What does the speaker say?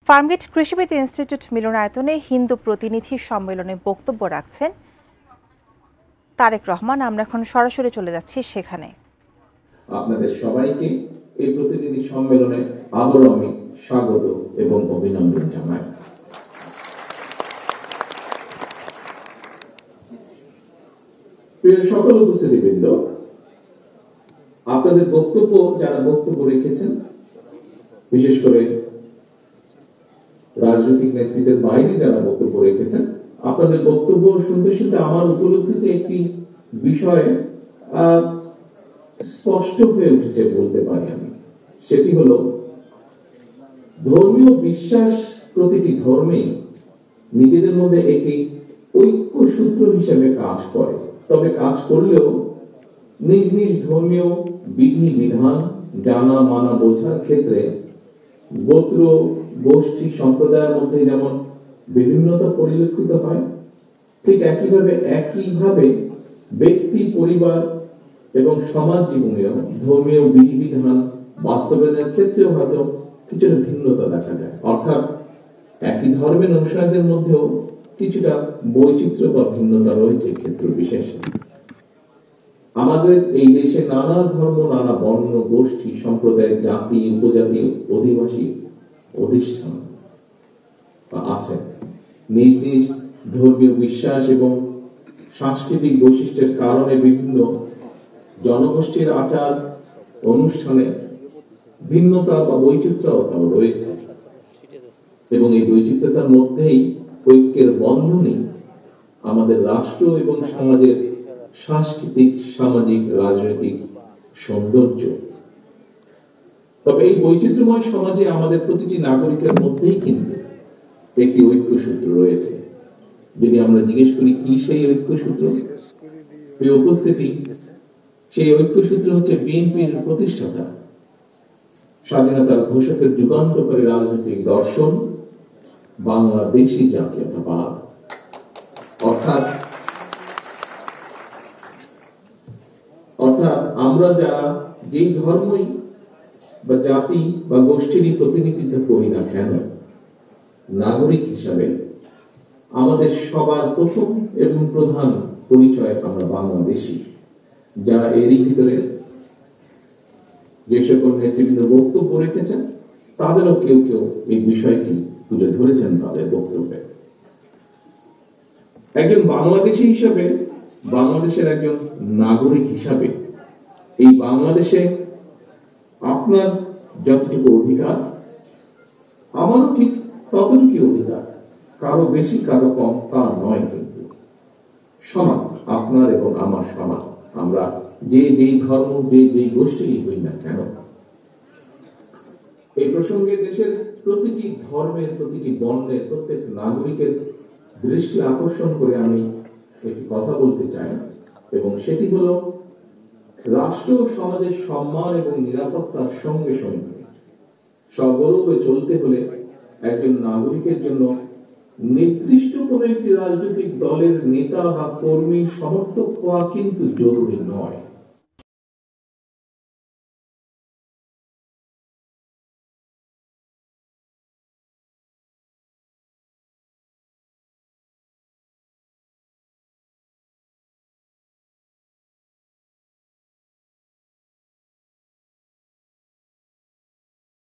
ফার্মগেট কৃষিবিদ ইনস্টিটিউট মিলনায়তনে হিন্দু প্রতিনিধি সম্মেলনে বক্তব্য রাখছেন তারেক রহমান। আমরা এখন সরাসরি চলে যাচ্ছি সেখানে। আপনাদের সবাইকে এই প্রতিনিধি সম্মেলনে আবারও আমি স্বাগত এবং অভিনন্দন জানাই। প্রিয় সকল উপস্থিতিবৃন্দ, আপনাদের যারা বক্তব্য রেখেছেন, বিশেষ করে রাজনৈতিক নেতৃত্বের বাইরে যারা বক্তব্য রেখেছেন, আপনাদের বক্তব্য শুনতে শুনতে আমার উপলব্ধিতে একটি বিষয় স্পষ্ট হয়ে উঠেছে বলতে পারি আমি। সেটি হলো ধর্মীয় বিশ্বাস প্রতিটি ধর্মে নিজেদের মধ্যে একটি ঐক্য সূত্র হিসেবে কাজ করে, তবে কাজ করলেও নিজ নিজ ধর্মীয় বিধি বিধান জানা মানা বোঝার ক্ষেত্রে গোত্র গোষ্ঠী সম্প্রদায়ের মধ্যে যেমন বিভিন্নতা পরিলক্ষিত হয়, ঠিক একইভাবে ব্যক্তি পরিবার এবং সমাজ জীবনেও ধর্মীয় বিধিবিধান বাস্তবায়নের ক্ষেত্রেও হয়তো কিছুটা ভিন্নতা দেখা যায়। অর্থাৎ একই ধর্মের অনুসারীদের মধ্যেও কিছুটা বৈচিত্র্য বা ভিন্নতা রয়েছে ক্ষেত্র বিশেষে। আমাদের এই দেশে নানা ধর্ম, নানা বর্ণ, গোষ্ঠী, সম্প্রদায়, জাতি, উপজাতি, অধিবাসী অধিষ্ঠান আছে। নিজ নিজ ধর্মীয় বিশ্বাস এবং সাংস্কৃতিক বৈশিষ্ট্যের কারণে বিভিন্ন জনগোষ্ঠীর আচার অনুষ্ঠানে ভিন্নতা বা বৈচিত্র্যতাও রয়েছে, এবং এই বৈচিত্র্যতার মধ্যেই ঐক্যের বন্ধনে আমাদের রাষ্ট্র এবং সমাজের সাংস্কৃতিক, সামাজিক, রাজনৈতিক সৌন্দর্য। তবে এই বৈচিত্র্যময় সমাজে আমাদের প্রতিটি নাগরিকের মধ্যেই কিন্তু একটি ঐক্য সূত্র রয়েছে। যদি আমরা জিজ্ঞেস করি কি সেই ঐক্য সূত্র, এই উপস্থিতি, সেই ঐক্য সূত্র হচ্ছে বিএনপির প্রতিষ্ঠাতা, স্বাধীনতার ঘোষকের যুগান্তকারী রাজনৈতিক দর্শন বাংলাদেশী জাতীয়তাবাদ। অর্থাৎ আমরা যারা যেই ধর্মই বা জাতি বা গোষ্ঠীরই প্রতিনিধিত্ব করি না কেন, নাগরিক হিসাবে আমাদের সবার প্রথম এবং প্রধান পরিচয় আমরা বাংলাদেশী। যারা এরই ভিতরে যে সকল নেতৃবৃন্দ বক্তব্য রেখেছেন, তাদেরও কেউ কেউ এই বিষয়টি তুলে ধরেছেন তাদের বক্তব্যে। একজন বাংলাদেশী হিসাবে, বাংলাদেশের একজন নাগরিক হিসাবে এই বাংলাদেশে আপনার যতটুকু অধিকার, আমারও ঠিক ততটুকু অধিকার, কারো বেশি কারো কম তা নয়, কিন্তু সমান, আপনার এবং আমার সমান। আমরা যেই ধর্ম, যেই গোষ্ঠীরই হই না কেন। এই প্রসঙ্গে দেশের প্রতিটি ধর্মের, প্রতিটি বর্ণের প্রত্যেক নাগরিকের দৃষ্টি আকর্ষণ করে আমি একটি কথা বলতে চাই, এবং সেটি হলো রাষ্ট্র ও সমাজের সম্মান এবং নিরাপত্তার সঙ্গে সঙ্গে সগৌরবে চলতে হলে একজন নাগরিকের জন্য নির্দিষ্ট কোন একটি রাজনৈতিক দলের নেতা বা কর্মী সমর্থক হওয়া কিন্তু জরুরি নয়।